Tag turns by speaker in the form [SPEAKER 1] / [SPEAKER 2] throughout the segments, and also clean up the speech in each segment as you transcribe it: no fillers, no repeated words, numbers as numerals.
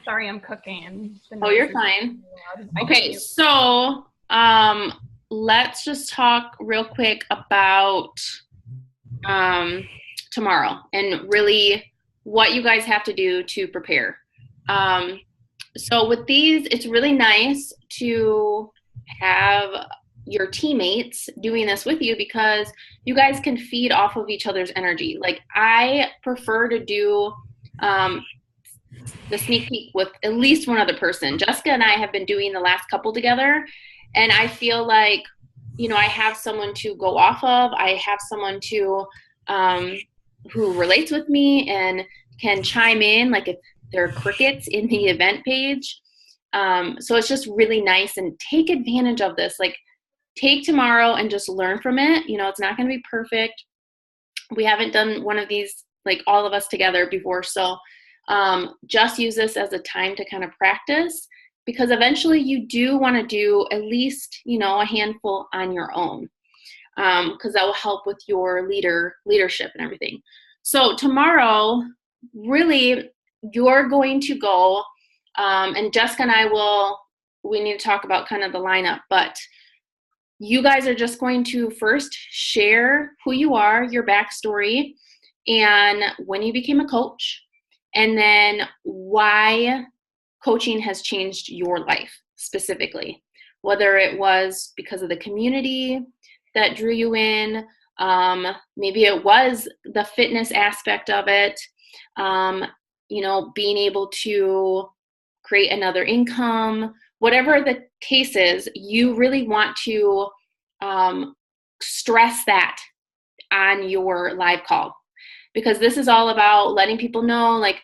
[SPEAKER 1] Sorry, I'm cooking. The
[SPEAKER 2] Oh,
[SPEAKER 1] noise
[SPEAKER 2] you're
[SPEAKER 1] is
[SPEAKER 2] fine.
[SPEAKER 1] loud. I can
[SPEAKER 2] Okay,
[SPEAKER 1] mute.
[SPEAKER 2] so let's just talk real quick about um, tomorrow and really what you guys have to do to prepare. Um, so with these, it's really nice to have your teammates doing this with you because you guys can feed off of each other's energy. Like I prefer to do um, the sneak peek with at least one other person. Jessica and I have been doing the last couple together, and I feel like, I have someone to go off of. I have someone to um, who relates with me and can chime in, like if there are crickets in the event page. So it's just really nice and take advantage of this. Like take tomorrow and just learn from it. It's not going to be perfect. We haven't done one of these like all of us together before, so just use this as a time to kind of practice because eventually you do want to do at least a handful on your own because that will help with your leadership and everything. So tomorrow, really, you're going to go, and Jessica and I will. We need to talk about kind of the lineup, but you guys are just going to first share who you are, your backstory, and when you became a coach, and then why coaching has changed your life specifically. Whether it was because of the community that drew you in, maybe it was the fitness aspect of it, um, being able to create another income, whatever the case is, you really want to um, stress that on your live call because this is all about letting people know like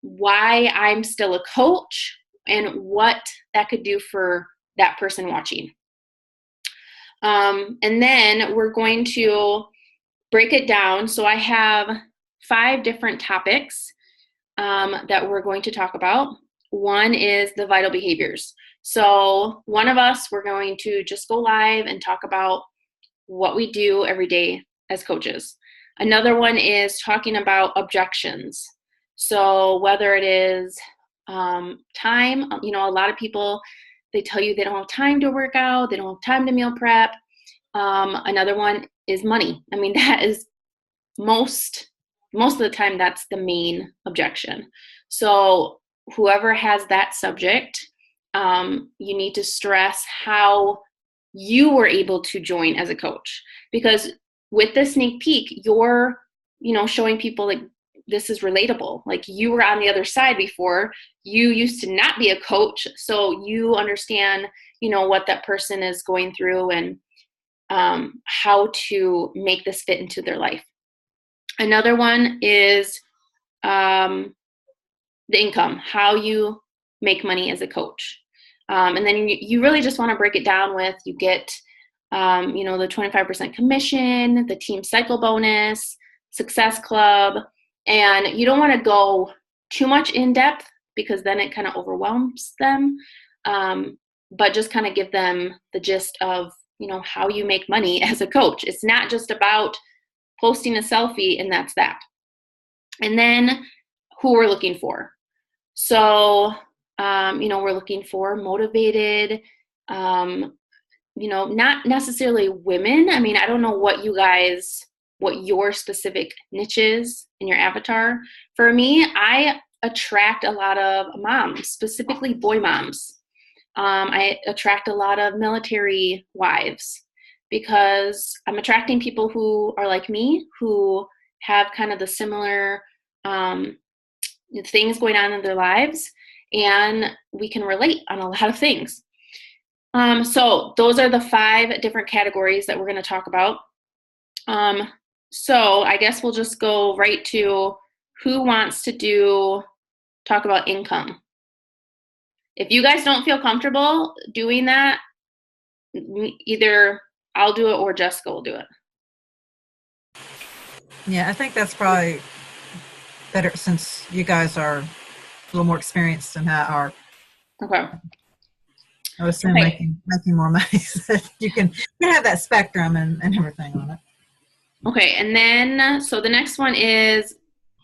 [SPEAKER 2] why I'm still a coach and what that could do for that person watching. And then we're going to break it down. So I have 5 different topics that we're going to talk about. One is the vital behaviors. So one of us, we're going to just go live and talk about what we do every day as coaches. Another one is talking about objections. So whether it is time, a lot of people, they tell you they don't have time to work out, they don't have time to meal prep. Another one is money. I mean, that is most of the time that's the main objection. So whoever has that subject, you need to stress how you were able to join as a coach because with the sneak peek you're showing people like this is relatable, like you were on the other side before, you used to not be a coach, so you understand what that person is going through and how to make this fit into their life. Another one is the income, how you make money as a coach. And then you really just want to break it down with you get, the 25% commission, the team cycle bonus, success club. And you don't want to go too much in depth because then it kind of overwhelms them. But just kind of give them the gist of, how you make money as a coach. It's not just about posting a selfie and that's that. And then who we're looking for. So, we're looking for motivated, not necessarily women. I mean, I don't know what your specific niche is in your avatar. For me, I attract a lot of moms, specifically boy moms. I attract a lot of military wives because I'm attracting people who are like me, who have kind of the similar things going on in their lives, and we can relate on a lot of things. So those are the 5 different categories that we're going to talk about. So I guess we'll just go right to who wants to talk about income. If you guys don't feel comfortable doing that, either I'll do it or Jessica will do it.
[SPEAKER 3] Yeah, I think that's probably better since you guys are a little more experienced than I are.
[SPEAKER 2] Okay.
[SPEAKER 3] I would assume making more money. So you can have that spectrum and everything on it.
[SPEAKER 2] Okay, and then so the next one is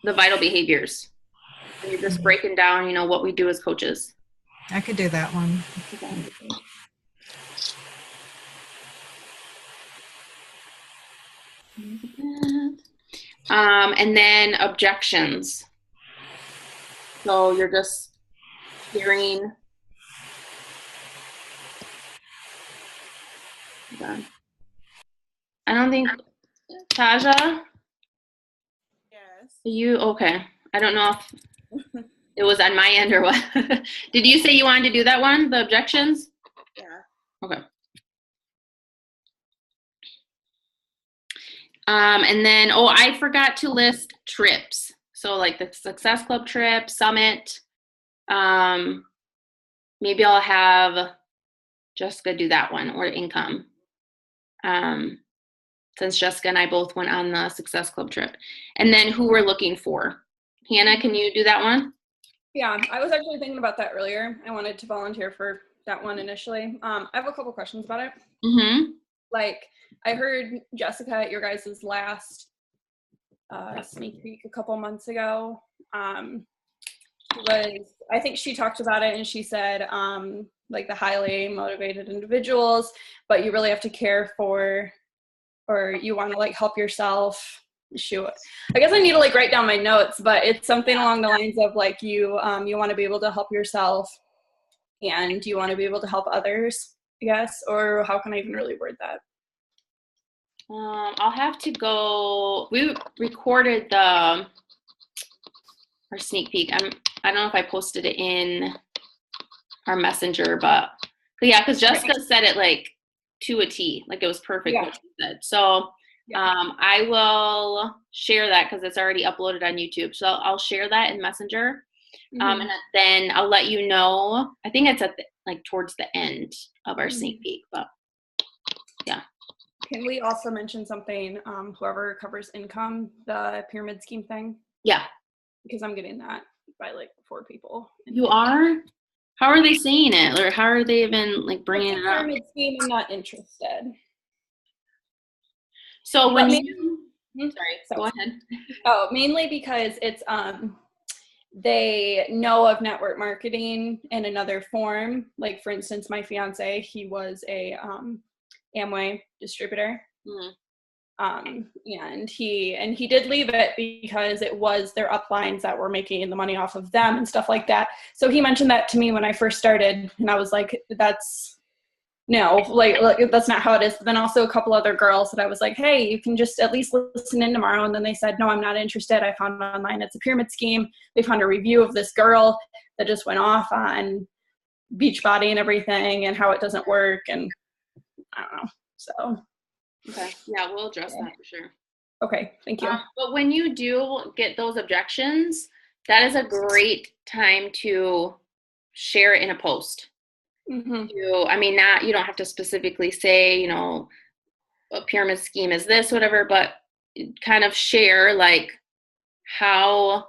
[SPEAKER 2] the vital behaviors. And you're just breaking down, you know, what we do as coaches.
[SPEAKER 3] I could do that one.
[SPEAKER 2] And then objections. So you're just hearing. I don't think, Taja,
[SPEAKER 4] Yes.
[SPEAKER 2] you, okay. I don't know if it was on my end or what. Did you say you wanted to do that one, the objections?
[SPEAKER 4] Yeah.
[SPEAKER 2] Okay. And then, oh, I forgot to list trips. So like the Success Club trip, Summit. Maybe I'll have Jessica do that one, or income. Since Jessica and I both went on the Success Club trip. And then who we're looking for. Hannah, can you do that one?
[SPEAKER 1] Yeah, I was actually thinking about that earlier. I wanted to volunteer for that one initially. I have a couple questions about it.
[SPEAKER 2] Mm-hmm.
[SPEAKER 1] Like, I heard Jessica at your guys' last sneak peek a couple months ago. I think she talked about it and she said, like the highly motivated individuals, but you really have to care for, or you want to like help yourself. Shoot, I guess I need to like write down my notes, but it's something along the lines of like you want to be able to help yourself and you want to be able to help others, I guess, or how can I even really word that?
[SPEAKER 2] I'll have to go. We recorded our sneak peek. I don't know if I posted it in our messenger, but yeah, because Jessica said it like to a T, like it was perfect what she said. So I will share that because it's already uploaded on YouTube. So I'll share that in Messenger, and then I'll let you know. I think it's at like towards the end of our sneak peek, but yeah.
[SPEAKER 1] Can we also mention something, whoever covers income, the pyramid scheme thing?
[SPEAKER 2] Yeah.
[SPEAKER 1] Because I'm getting that by like 4 people.
[SPEAKER 2] You are? How are they saying it? Or how are they even like bringing it up?
[SPEAKER 1] Pyramid scheme, I'm not interested.
[SPEAKER 2] So when sorry, go ahead.
[SPEAKER 1] Oh, mainly because it's, they know of network marketing in another form. Like for instance, my fiance, he was a Amway distributor. And he did leave it because it was their uplines that were making the money off of them and stuff like that. So he mentioned that to me when I first started, and I was like, that's not how it is. But then also a couple other girls that I was like, hey, you can just at least listen in tomorrow. And then they said, no, I'm not interested. I found online it's a pyramid scheme. They found a review of this girl that just went off on Beachbody and everything and how it doesn't work. And I don't know. So.
[SPEAKER 2] Okay. Yeah, we'll address that for sure.
[SPEAKER 1] Okay. Thank you.
[SPEAKER 2] But when you do get those objections, that is a great time to share it in a post. I mean, you don't have to specifically say, you know, a pyramid scheme is this, whatever, but kind of share like how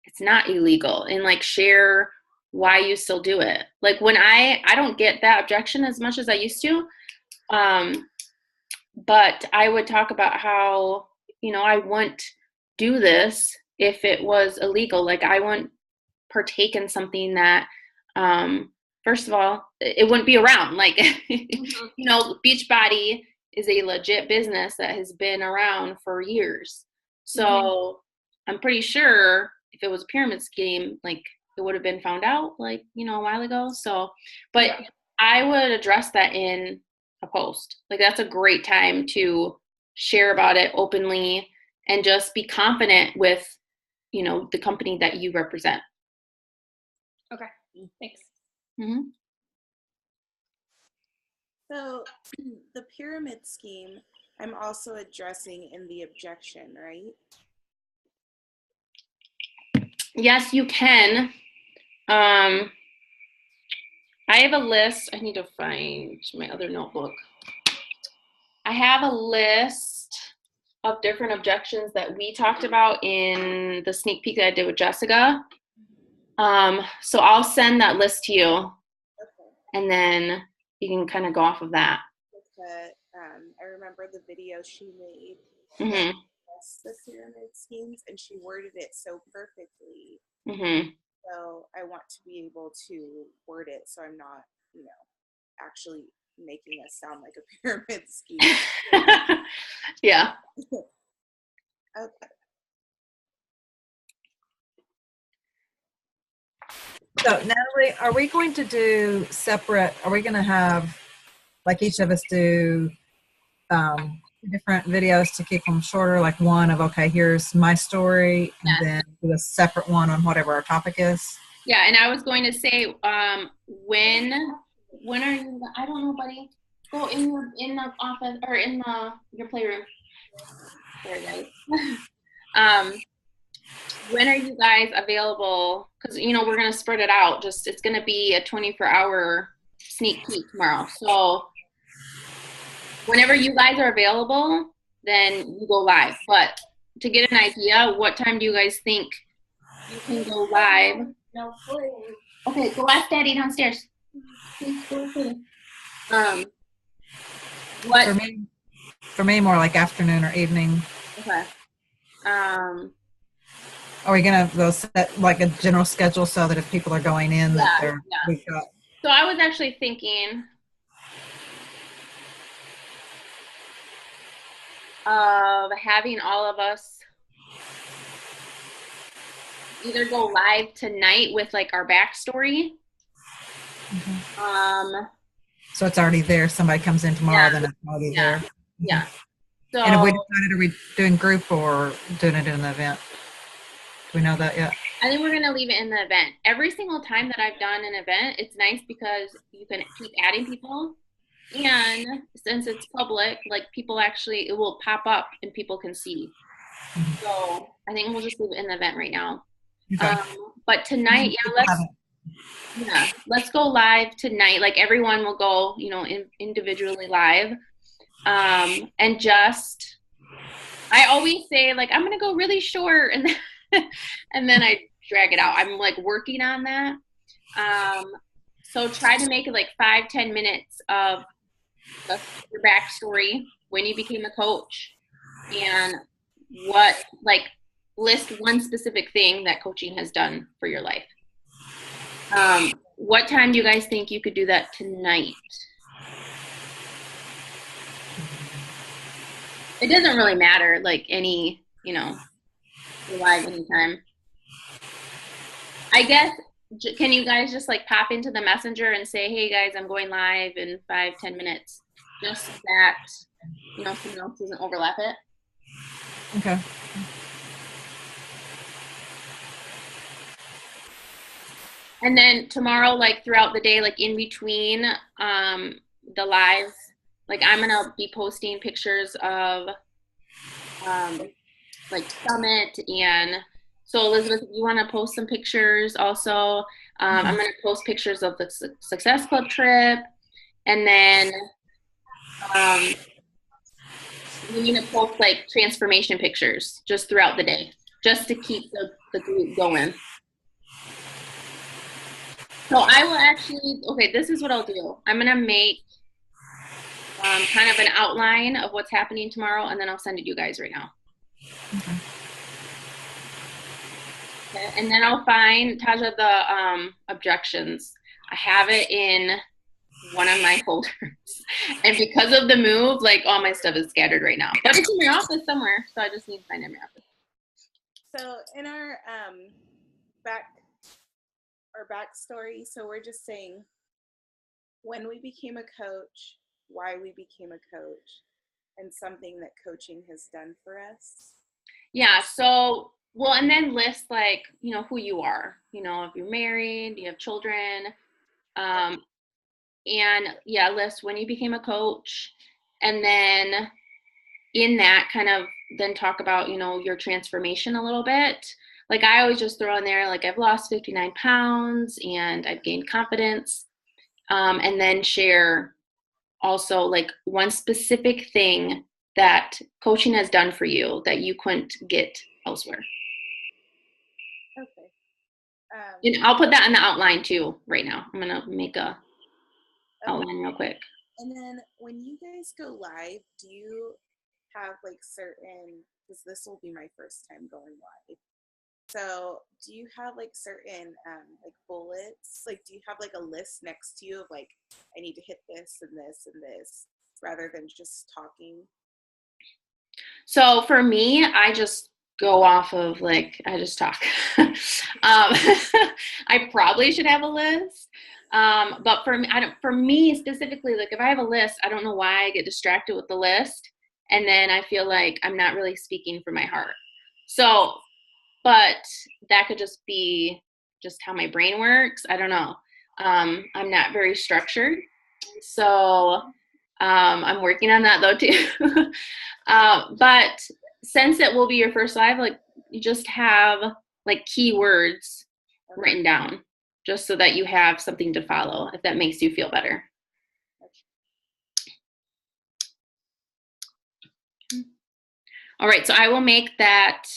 [SPEAKER 2] it's not illegal and like share why you still do it. Like when I don't get that objection as much as I used to, but I would talk about how, you know, I wouldn't do this if it was illegal. Like I wouldn't partake in something that, first of all, it wouldn't be around. Like, you know, Beachbody is a legit business that has been around for years. So I'm pretty sure if it was a pyramid scheme, like it would have been found out like, you know, a while ago. So, but I would address that in a post. Like that's a great time to share about it openly and just be confident with, you know, the company that you represent.
[SPEAKER 1] Okay, thanks.
[SPEAKER 4] So the pyramid scheme, I'm also addressing in the objection, right?
[SPEAKER 2] Yes, you can. I have a list. I need to find my other notebook. I have a list of different objections that we talked about in the sneak peek that I did with Jessica. So I'll send that list to you, and then you can kind of go off of that.
[SPEAKER 4] I remember the video she made. The pyramid schemes, and she worded it so perfectly
[SPEAKER 2] Mhm.
[SPEAKER 4] So I want to be able to word it so I'm not, actually making us sound like a pyramid scheme.
[SPEAKER 2] Yeah.
[SPEAKER 4] Okay.
[SPEAKER 3] So Natalie, are we going to do separate, are we going to have, like each of us do different videos to keep them shorter, like one of, okay, here's my story, and
[SPEAKER 2] Yeah.
[SPEAKER 3] then do a separate one on whatever our topic is?
[SPEAKER 2] Yeah, and I was going to say, when are you? I don't know, buddy. Go in the office or in your playroom. There, guys. um, when are you guys available? Because we're gonna spread it out. Just it's gonna be a 24-hour sneak peek tomorrow. So whenever you guys are available, then you go live. But to get an idea, what time do you guys think you can go live? Okay, go ask Daddy downstairs. Please go see. What?
[SPEAKER 3] For me, more like afternoon or evening.
[SPEAKER 2] Okay.
[SPEAKER 3] Are we gonna go set like a general schedule so that if people are going in, that
[SPEAKER 2] Yeah.
[SPEAKER 3] we've got.
[SPEAKER 2] So I was actually thinking of having all of us either go live tonight with like our backstory.
[SPEAKER 3] So it's already there. Somebody comes in tomorrow, then it's already there.
[SPEAKER 2] Yeah. So
[SPEAKER 3] And have we decided, are we doing group or doing it in an event? Do we know that yet?
[SPEAKER 2] I think we're gonna leave it in the event. Every single time that I've done an event, it's nice because you can keep adding people. And since it's public, like people actually, it will pop up and people can see. So I think we'll just leave it in the event right now.
[SPEAKER 3] Okay.
[SPEAKER 2] But tonight, let's go live tonight. Like everyone will go, individually live. And just, I always say like, I'm going to go really short. And then, and then I drag it out. I'm like working on that. So try to make it like 5-10 minutes of your backstory, when you became a coach, and list one specific thing that coaching has done for your life. What time do you guys think you could do that tonight? It doesn't really matter, like any, live anytime. I guess, can you guys just like pop into the messenger and say, hey guys, I'm going live in 5-10 minutes, just so that, someone else doesn't overlap it.
[SPEAKER 3] Okay.
[SPEAKER 2] And then tomorrow, like throughout the day, like in between the lives, like I'm gonna be posting pictures of like Summit, and so Elizabeth, if you want to post some pictures also, I'm gonna post pictures of the Success Club trip, and then we need to post like transformation pictures just throughout the day, just to keep the group going. So I will actually, okay, this is what I'll do. I'm going to make kind of an outline of what's happening tomorrow, and then I'll send it to you guys right now. Okay, and then I'll find, Taja, the objections. I have it in one of my folders. And because of the move, like all my stuff is scattered right now. But it's in my office somewhere, so I just need to find it in my office.
[SPEAKER 4] So in our backstory, so we're just saying when we became a coach, why we became a coach, and something that coaching has done for us.
[SPEAKER 2] Yeah, so, well, and then list like, who you are, if you're married, you have children, and yeah, list when you became a coach, and then in that kind of then talk about, your transformation a little bit. Like I always just throw in there, like I've lost 59 pounds and I've gained confidence, and then share also like one specific thing that coaching has done for you that you couldn't get elsewhere.
[SPEAKER 4] Okay.
[SPEAKER 2] And I'll put that in the outline too right now. I'm gonna make a outline real quick.
[SPEAKER 4] And then when you guys go live, do you have like certain, because this will be my first time going live, So do you have like certain like bullets? Like, do you have like a list next to you of like, I need to hit this and this and this, rather than just talking?
[SPEAKER 2] So for me, I just go off of like, I just talk. I probably should have a list. But for me, for me specifically, like if I have a list, I don't know why I get distracted with the list. And then I feel like I'm not really speaking from my heart. So, but that could just be just how my brain works. I don't know. I'm not very structured. So I'm working on that though too. But since it will be your first live, like you just have like keywords written down just so that you have something to follow, if that makes you feel better. All right, so I will make that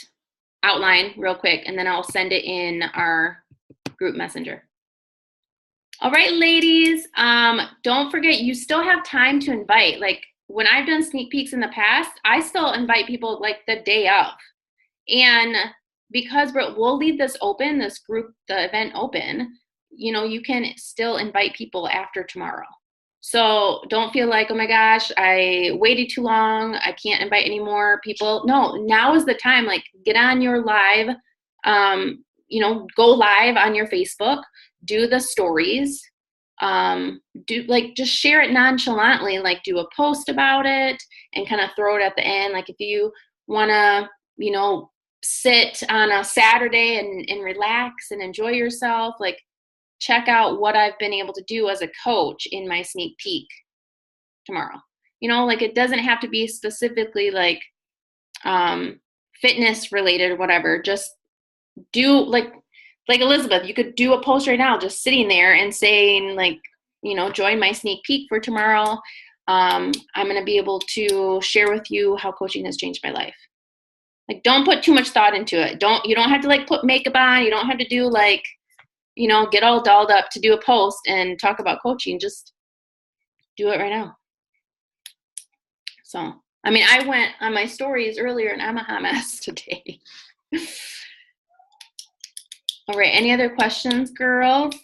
[SPEAKER 2] outline real quick and then I'll send it in our group messenger. All right, ladies, don't forget, you still have time to invite. Like when I've done sneak peeks in the past, I still invite people like the day of. And because we'll leave this open, this group, the event open, you know, you can still invite people after tomorrow. So don't feel like, oh my gosh, I waited too long, I can't invite any more people. No, now is the time. Like get on your live, you know, go live on your Facebook, do the stories, do like just share it nonchalantly, like do a post about it and kind of throw it at the end. Like if you want to, you know, sit on a Saturday and relax and enjoy yourself, like check out what I've been able to do as a coach in my sneak peek tomorrow. You know, like it doesn't have to be specifically like fitness related or whatever. Just do like Elizabeth, you could do a post right now just sitting there and saying like, you know, join my sneak peek for tomorrow. I'm going to be able to share with you how coaching has changed my life. Like don't put too much thought into it. You don't have to like put makeup on. You don't have to do like, you know, get all dolled up to do a post and talk about coaching. Just do it right now. So, I mean, I went on my stories earlier and I'm a hot mess today. All right, any other questions, girls?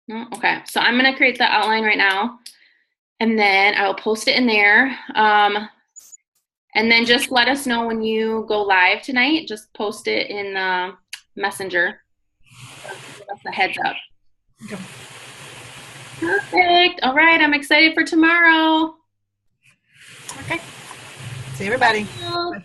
[SPEAKER 2] No? Okay, so I'm gonna create the outline right now and then I will post it in there. And then just let us know when you go live tonight. Just post it in the messenger. Give us a heads up.
[SPEAKER 3] Okay.
[SPEAKER 2] Perfect. All right, I'm excited for tomorrow.
[SPEAKER 3] Okay. See everybody.
[SPEAKER 2] Bye.